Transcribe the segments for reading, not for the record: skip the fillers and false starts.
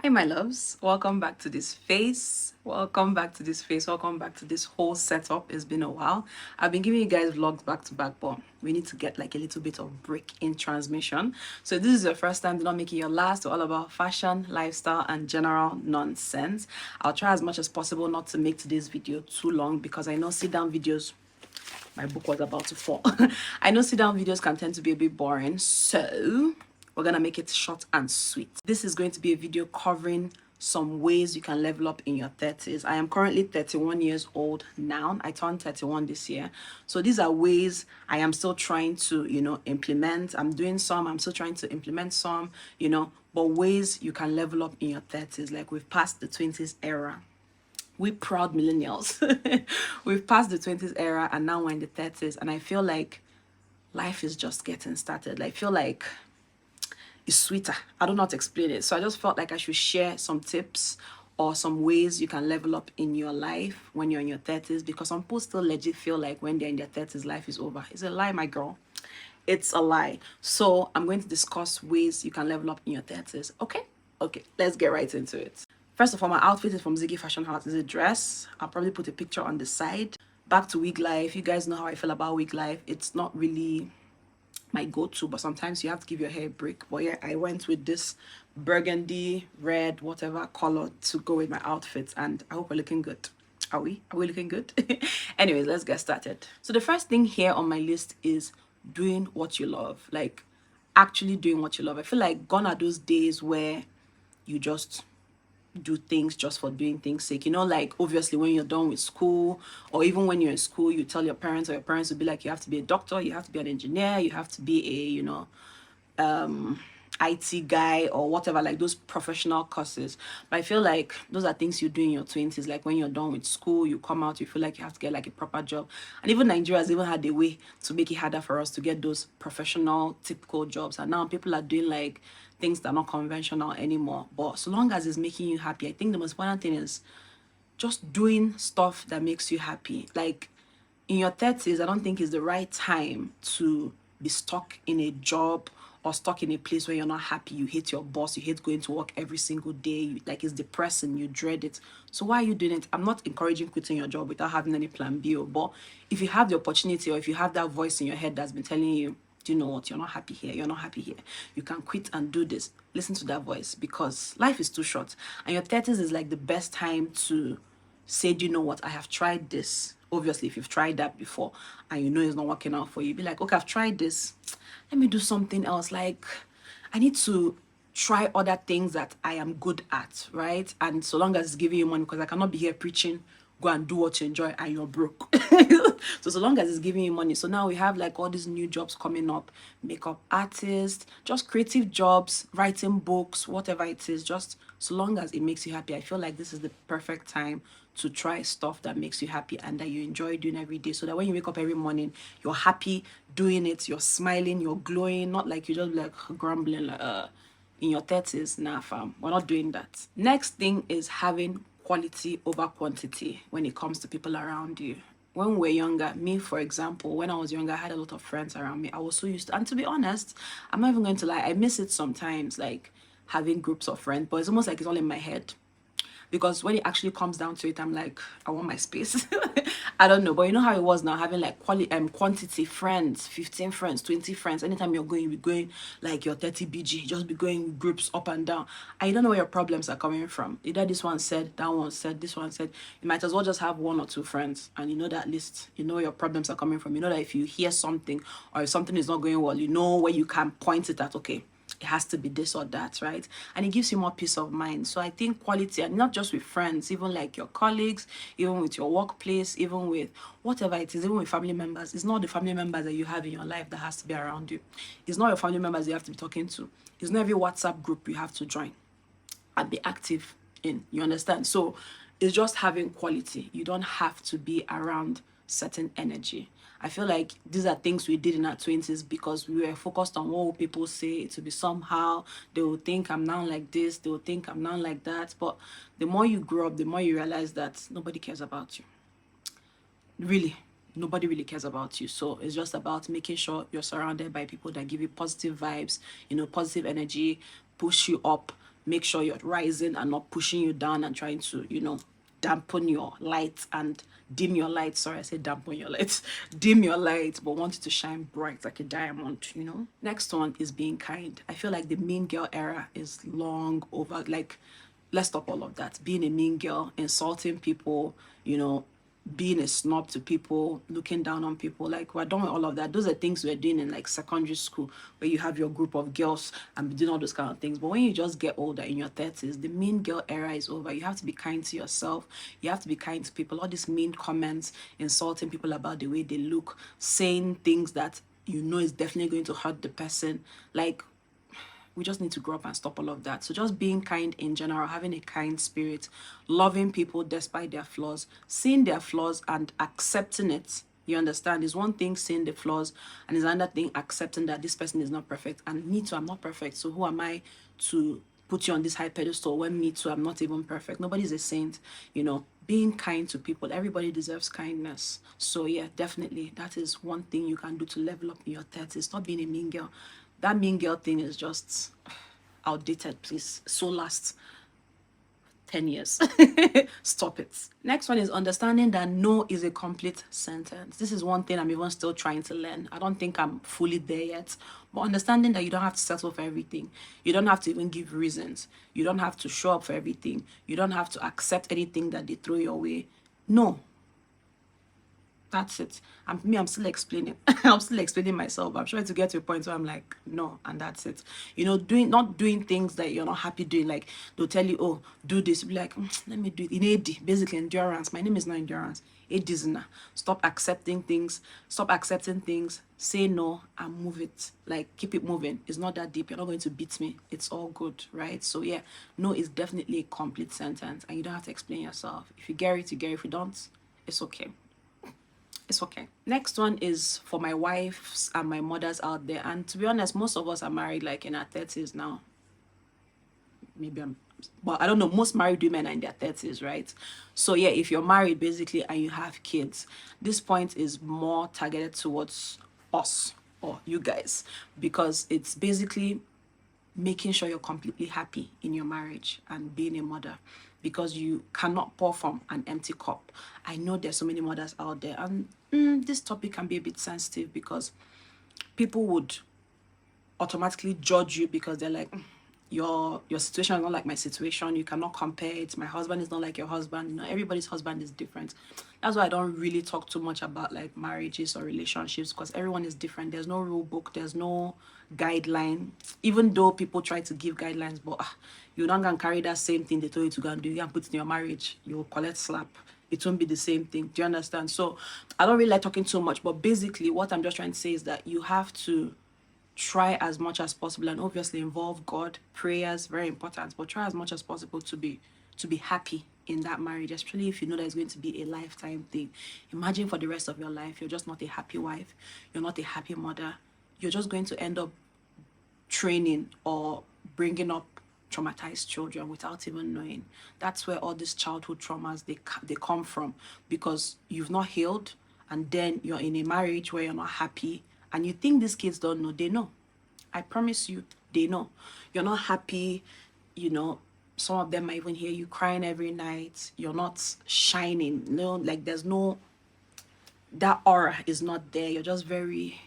Hey my loves, welcome back to this face. Welcome back to this face. Welcome back to this whole setup. It's been a while. I've been giving you guys vlogs back to back, but we need to get like a little bit of break in transmission. So if this is your first time, do not make it your last. We're all about fashion, lifestyle, and general nonsense. I'll try as much as possible not to make today's video too long because I know sit down videos, my book was about to fall. I know sit down videos can tend to be a bit boring, so we're gonna make it short and sweet. This is going to be a video covering some ways you can level up in your 30s. I am currently 31 years old now. I turned 31 this year. So these are ways I am still trying to, implement. I'm doing some, I'm still trying to implement some, but ways you can level up in your 30s. Like we've passed the 20s era. We proud millennials. We've passed the 20s era and now we're in the 30s. And I feel like life is just getting started. I feel like it's sweeter. I don't know how to explain it. So I just felt like I should share some tips or some ways you can level up in your life when you're in your 30s, because some people still legit feel like when they're in their 30s, life is over. It's a lie, my girl. It's a lie. So I'm going to discuss ways you can level up in your 30s. Okay? Okay, let's get right into it. First of all, my outfit is from Ziggy Fashion House. It's a dress. I'll probably put a picture on the side. Back to wig life. You guys know how I feel about wig life. It's not really my go-to, but sometimes you have to give your hair a break. But yeah, I went with this burgundy, red, whatever color to go with my outfit, and I hope we're looking good. Are we looking good? Anyways, let's get started. So the first thing here on my list is doing what you love. Like actually doing what you love. I feel like gone are those days where you just do things just for doing things sake. Like obviously when you're done with school, or even when you're in school, you tell your parents, or your parents will be like, you have to be a doctor, you have to be an engineer, you have to be a IT guy or whatever, like those professional courses. But I feel like those are things you do in your 20s. Like when you're done with school, you come out, you feel like you have to get like a proper job. And even Nigeria has even had a way to make it harder for us to get those professional typical jobs. And now people are doing like things that are not conventional anymore. But so long as it's making you happy, I think the most important thing is just doing stuff that makes you happy. Like in your 30s, I don't think it's the right time to be stuck in a job or stuck in a place where you're not happy. You hate your boss, you hate going to work every single day, like it's depressing, you dread it. So why are you doing it? I'm not encouraging quitting your job without having any plan B, but if you have the opportunity, or if you have that voice in your head that's been telling you, do you know what, you're not happy here, you're not happy here, you can quit and do this. Listen to that voice, because life is too short, and your 30s is like the best time to say, do you know what, I have tried this. Obviously, if you've tried that before and you know it's not working out for you, be like, okay, I've tried this, let me do something else. Like I need to try other things that I am good at, right? And so long as it's giving you money, because I cannot be here preaching, go and do what you enjoy and you're broke. So long as it's giving you money. So now we have like all these new jobs coming up, makeup artist, just creative jobs, writing books, whatever it is, just so long as it makes you happy. I feel like this is the perfect time to try stuff that makes you happy and that you enjoy doing every day, so that when you wake up every morning, you're happy doing it, you're smiling, you're glowing, not like you just like grumbling like in your 30s. Nah fam, we're not doing that. Next thing is having quality over quantity when it comes to people around you. When we're younger, me for example, when I was younger, I had a lot of friends around me. I was so used to, and to be honest, I'm not even going to lie, I miss it sometimes, like having groups of friends, but it's almost like it's all in my head. Because when it actually comes down to it, I'm like, I want my space. I don't know, but you know how it was now, having like quantity friends, 15 friends, 20 friends. Anytime you're going, you'll be going like your 30 BG, just be going groups up and down. And you don't know where your problems are coming from. Either this one said, that one said, this one said. You might as well just have one or two friends, and you know that list. You know where your problems are coming from. You know that if you hear something, or if something is not going well, you know where you can point it at. Okay, it has to be this or that, right? And it gives you more peace of mind. So I think quality, and not just with friends, even like your colleagues, even with your workplace, even with whatever it is, even with family members. It's not the family members that you have in your life that has to be around you. It's not your family members you have to be talking to. It's not every WhatsApp group you have to join and be active in. You understand? So it's just having quality. You don't have to be around certain energy. I feel like these are things we did in our 20s because we were focused on what will people say. To be somehow, they will think I'm now like this, they will think I'm now like that. But the more you grow up, the more you realize that nobody cares about you. Really, nobody really cares about you. So it's just about making sure you're surrounded by people that give you positive vibes, positive energy, push you up, make sure you're rising and not pushing you down and trying to, dampen your light and dim your light. Sorry, I said dampen your light. Dim your light, but want it to shine bright like a diamond. Next one is being kind. I feel like the mean girl era is long over. Like, let's stop all of that. Being a mean girl, insulting people, being a snob to people, looking down on people. Like, we're done with all of that. Those are things we're doing in like secondary school, where you have your group of girls and be doing all those kind of things. But when you just get older, in your 30s, the mean girl era is over. You have to be kind to yourself. You have to be kind to people. All these mean comments, insulting people about the way they look, saying things that is definitely going to hurt the person. Like, we just need to grow up and stop all of that. So just being kind in general, having a kind spirit, loving people despite their flaws, seeing their flaws and accepting it. You understand? Is one thing seeing the flaws, and is another thing accepting that this person is not perfect. And me too, I'm not perfect. So who am I to put you on this high pedestal when me too, I'm not even perfect? Nobody's a saint. Being kind to people. Everybody deserves kindness. So yeah, definitely, that is one thing you can do to level up in your 30s. Stop being a mean girl. That mean girl thing is just outdated, please. So last 10 years. Stop it. Next one is understanding that no is a complete sentence. This is one thing I'm even still trying to learn. I don't think I'm fully there yet. But understanding that you don't have to settle for everything. You don't have to even give reasons. You don't have to show up for everything. You don't have to accept anything that they throw your way. No. That's it. I'm still explaining. I'm still explaining myself. I'm trying to get to a point where I'm like, no, and that's it. Not doing things that you're not happy doing. Like, they'll tell you, oh, do this. Be like, let me do it. In AD, basically endurance. My name is not endurance. AD is not. Stop accepting things. Stop accepting things. Say no and move it. Like, keep it moving. It's not that deep. You're not going to beat me. It's all good, right? So yeah, no is definitely a complete sentence, and you don't have to explain yourself. If you get it, you get it. If you don't, it's okay. It's okay. Next one is for my wives and my mothers out there. And to be honest, most of us are married like in our 30s now. But I don't know, most married women are in their 30s, right? So yeah, if you're married basically and you have kids, this point is more targeted towards us or you guys, because it's basically making sure you're completely happy in your marriage and being a mother, because you cannot pour from an empty cup. I know there's so many mothers out there, and this topic can be a bit sensitive because people would automatically judge you because they're like, your situation is not like my situation. You cannot compare it. My husband is not like your husband. Everybody's husband is different. That's why I don't really talk too much about like marriages or relationships, because everyone is different. There's no rule book. There's no guideline. Even though people try to give guidelines, but you're not gonna carry that same thing they told you to go and do. You can put it in your marriage. You'll collect slap. It won't be the same thing. Do you understand? So I don't really like talking too much, but basically what I'm just trying to say is that you have to try as much as possible, and obviously involve God. Prayers, very important, but try as much as possible to be happy in that marriage, especially if you know that it's going to be a lifetime thing. Imagine for the rest of your life you're just not a happy wife, you're not a happy mother, you're just going to end up training or bringing up traumatized children without even knowing. That's where all these childhood traumas they come from, because you've not healed, and then you're in a marriage where you're not happy, and you think these kids don't know. They know. I promise you, they know. You're not happy, some of them might even hear you crying every night. You're not shining. No, like there's no, that aura is not there. You're just very,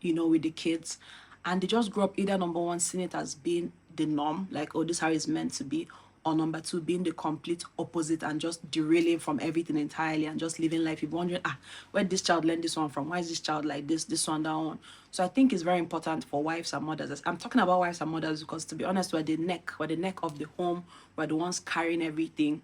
with the kids. And they just grow up either number one, seeing it as being the norm, like, oh, this is how it's meant to be, or number two, being the complete opposite and just derailing from everything entirely and just living life. You're wondering, where did this child learn this one from? Why is this child like this one, that one? So I think it's very important for wives and mothers. I'm talking about wives and mothers because, to be honest, we're the neck of the home. We're the ones carrying everything.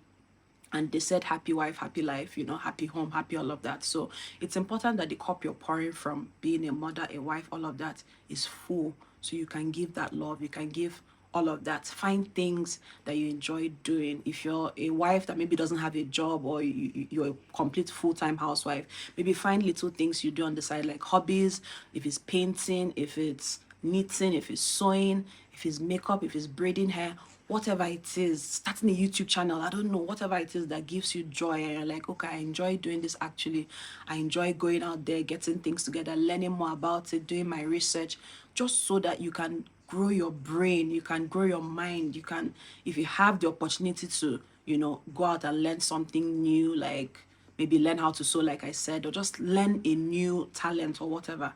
And they said happy wife, happy life, happy home, happy all of that. So it's important that the cup you're pouring from being a mother, a wife, all of that is full. So you can give that love, you can give all of that. Find things that you enjoy doing. If you're a wife that maybe doesn't have a job, or you're a complete full-time housewife, maybe find little things you do on the side, like hobbies. If it's painting, if it's knitting, if it's sewing, if it's makeup, if it's braiding hair, whatever it is, starting a YouTube channel, I don't know, whatever it is that gives you joy, and you're like, okay, I enjoy doing this actually. I enjoy going out there, getting things together, learning more about it, doing my research, just so that you can grow your brain, you can grow your mind, you can, if you have the opportunity to, you know, go out and learn something new, like maybe learn how to sew, like I said, or just learn a new talent or whatever.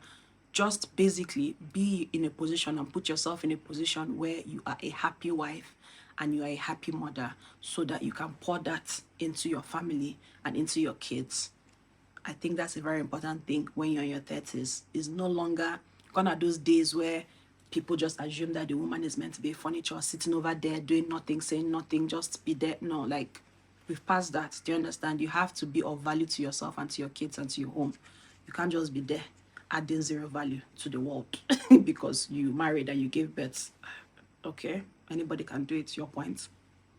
Just basically be in a position and put yourself in a position where you are a happy wife and you are a happy mother, so that you can pour that into your family and into your kids. I think that's a very important thing when you're in your 30s. It's no longer gonna those days where people just assume that the woman is meant to be a furniture, sitting over there, doing nothing, saying nothing, just be there. No, like, we've passed that. Do you understand? You have to be of value to yourself and to your kids and to your home. You can't just be there adding zero value to the world because you married and you gave birth. Okay, anybody can do it, your point.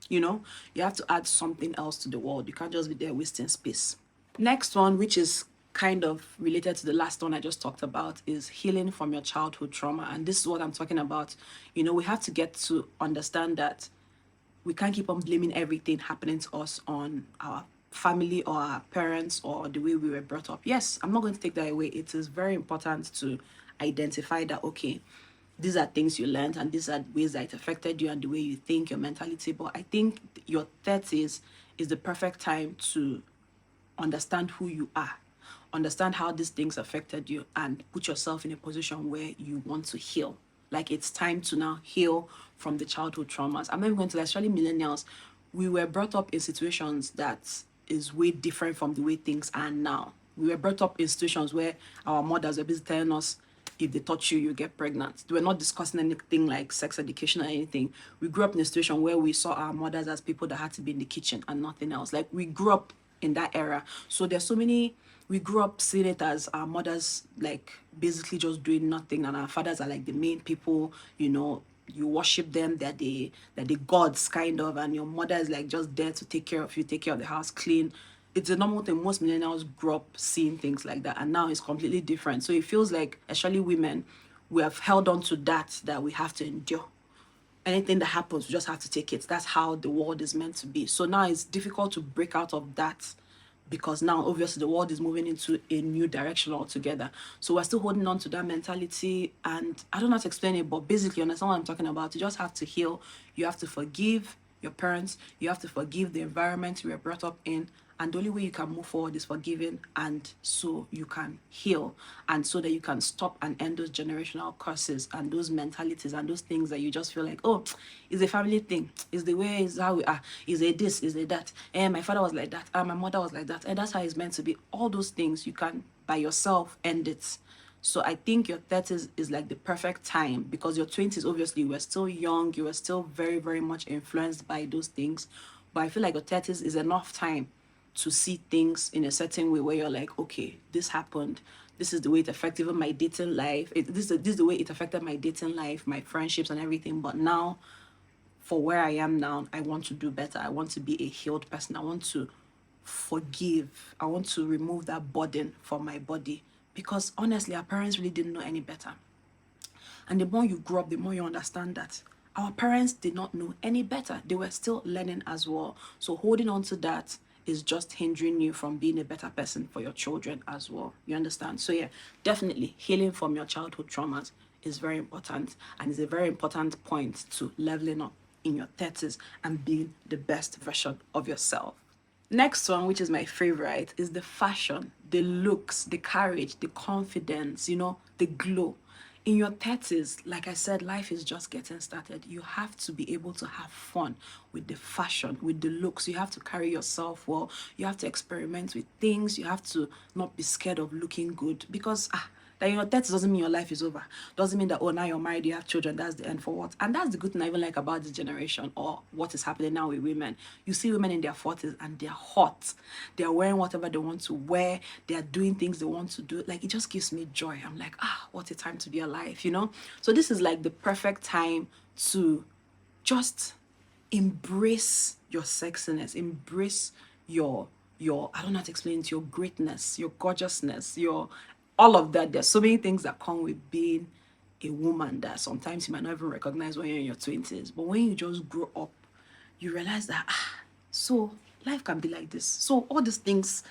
You know, you have to add something else to the world. You can't just be there wasting space. Next one, which is kind of related to the last one I just talked about, is healing from your childhood trauma. And this is what I'm talking about. You know, we have to get to understand that we can't keep on blaming everything happening to us on our family or our parents or the way we were brought up. Yes, I'm not going to take that away. It is very important to identify that, okay, these are things you learned and these are ways that it affected you and the way you think, your mentality. But I think your 30s is the perfect time to understand who you are, understand how these things affected you, and put yourself in a position where you want to heal. Like, it's time to now heal from the childhood traumas. I'm not even going to, especially millennials, we were brought up in situations that is way different from the way things are now. We were brought up in situations where our mothers were busy telling us, if they touch you, you get pregnant. They were not discussing anything like sex education or anything. We grew up in a situation where we saw our mothers as people that had to be in the kitchen and nothing else. Like, we grew up in that era. So there's so many, we grew up seeing it as our mothers like basically just doing nothing, and our fathers are like the main people, you know, you worship them, they're the gods kind of, and your mother is like just there to take care of you, take care of the house, clean. It's a normal thing. Most millennials grew up seeing things like that, and now it's completely different. So it feels like, especially women, we have held on to that we have to endure. Anything that happens, we just have to take it. That's how the world is meant to be. So now it's difficult to break out of that, because now obviously the world is moving into a new direction altogether. So we're still holding on to that mentality, and I don't know how to explain it, but basically, you understand what I'm talking about. You just have to heal. You have to forgive your parents. You have to forgive the environment you were brought up in. And the only way you can move forward is forgiving, and so you can heal, and so that you can stop and end those generational curses and those mentalities and those things that you just feel like, oh, it's a family thing, it's the way, it's how we are, is a this, is a that, and my father was like that, and my mother was like that, and that's how it's meant to be. All those things you can by yourself end it. So I think your 30s is like the perfect time, because your 20s, obviously, you were still young, you were still very, very much influenced by those things. But I feel like your 30s is enough time to see things in a certain way, where you're like, okay, this happened. This is the way it affected even my dating life. This is the way it affected my dating life, my friendships and everything. But now, for where I am now, I want to do better. I want to be a healed person. I want to forgive. I want to remove that burden from my body. Because honestly, our parents really didn't know any better. And the more you grow up, the more you understand that our parents did not know any better. They were still learning as well. So holding on to that is just hindering you from being a better person for your children as well. You understand? So yeah, definitely healing from your childhood traumas is very important, and is a very important point to leveling up in your 30s and being the best version of yourself. Next one, which is my favorite, is the fashion, the looks, the courage, the confidence, you know, the glow. In your 30s, like I said, life is just getting started. You have to be able to have fun with the fashion, with the looks. You have to carry yourself well. You have to experiment with things. You have to not be scared of looking good, because that in your 30s doesn't mean your life is over. Doesn't mean that, oh, now you're married, you have children, that's the end for what. And that's the good thing I even like about this generation, or what is happening now with women. You see women in their 40s and they're hot. They're wearing whatever they want to wear. They're doing things they want to do. Like, it just gives me joy. I'm like, what a time to be alive, you know? So this is like the perfect time to just embrace your sexiness, embrace your I don't know how to explain it, your greatness, your gorgeousness, your all of that. There's so many things that come with being a woman that sometimes you might not even recognize when you're in your 20s. But when you just grow up, you realize that so life can be like this. So all these things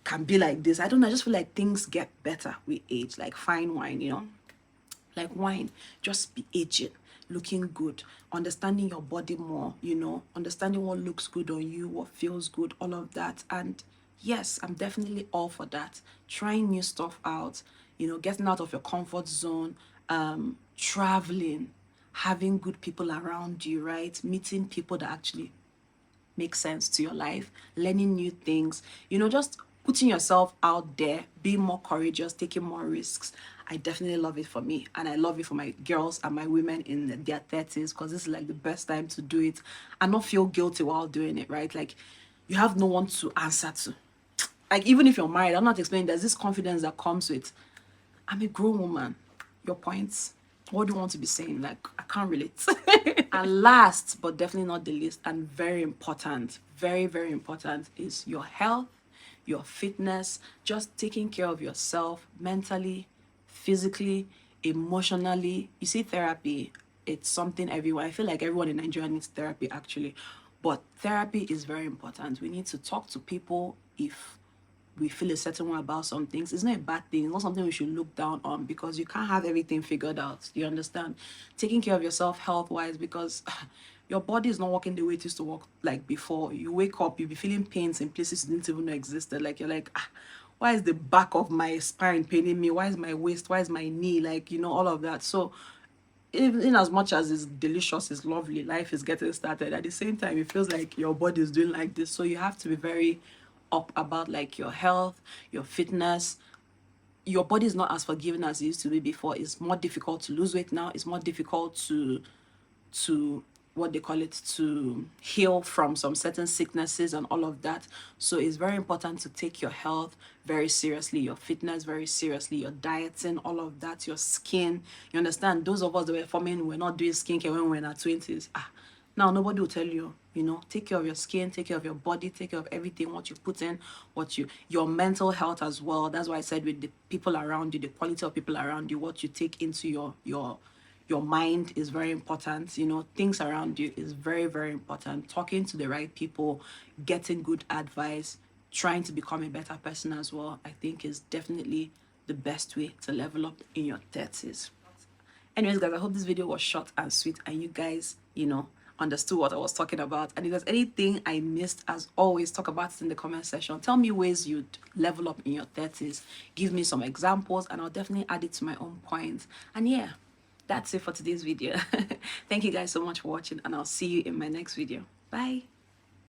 can be like this. I don't know, I just feel like things get better with age, like fine wine, you know, like wine, just be aging. looking good, understanding your body more, you know, understanding what looks good on you, what feels good, all of that. And yes, I'm definitely all for that. Trying new stuff out, you know, getting out of your comfort zone, traveling, having good people around you, right? Meeting people that actually make sense to your life, learning new things, you know, just putting yourself out there, being more courageous, taking more risks. I definitely love it for me. And I love it for my girls and my women in their 30s, because this is like the best time to do it and not feel guilty while doing it, right? Like, you have no one to answer to. Like, even if you're married, I'm not explaining, there's this confidence that comes with, I'm a grown woman. Your points. What do you want to be saying? Like, I can't relate. And last, but definitely not the least, and very important, very, very important, is your health, your fitness, just taking care of yourself mentally, physically, emotionally. You see, therapy, it's something everyone, I feel like everyone in Nigeria needs therapy actually. But therapy is very important. We need to talk to people if we feel a certain way about some things. It's not a bad thing. It's not something we should look down on, because you can't have everything figured out. You understand? Taking care of yourself health wise, because your body is not working the way it used to work like before. You wake up, you'll be feeling pains in places you didn't even know existed. Like, you're like, why is the back of my spine paining me? Why is my waist? Why is my knee? Like, you know, all of that. So even in as much as it's delicious, it's lovely, life is getting started, at the same time it feels like your body is doing like this. So you have to be very up about like your health, your fitness. Your body is not as forgiving as it used to be before. It's more difficult to lose weight now. It's more difficult to what they call it, to heal from some certain sicknesses and all of that. So it's very important to take your health very seriously, your fitness very seriously, your dieting, all of that, your skin. You understand? Those of us that were forming, we're not doing skincare when we were in our 20s. Now nobody will tell you, you know, take care of your skin, take care of your body, take care of everything, what you put in, your mental health as well. That's why I said with the people around you, the quality of people around you, what you take into your mind is very important. You know, things around you is very, very important. Talking to the right people, getting good advice, trying to become a better person as well, I think is definitely the best way to level up in your 30s. Anyways, guys, I hope this video was short and sweet and you guys, you know, understood what I was talking about. And if there's anything I missed, as always, talk about it in the comment section. Tell me ways you'd level up in your 30s. Give me some examples and I'll definitely add it to my own points. And yeah, that's it for today's video. Thank you guys so much for watching and I'll see you in my next video. Bye.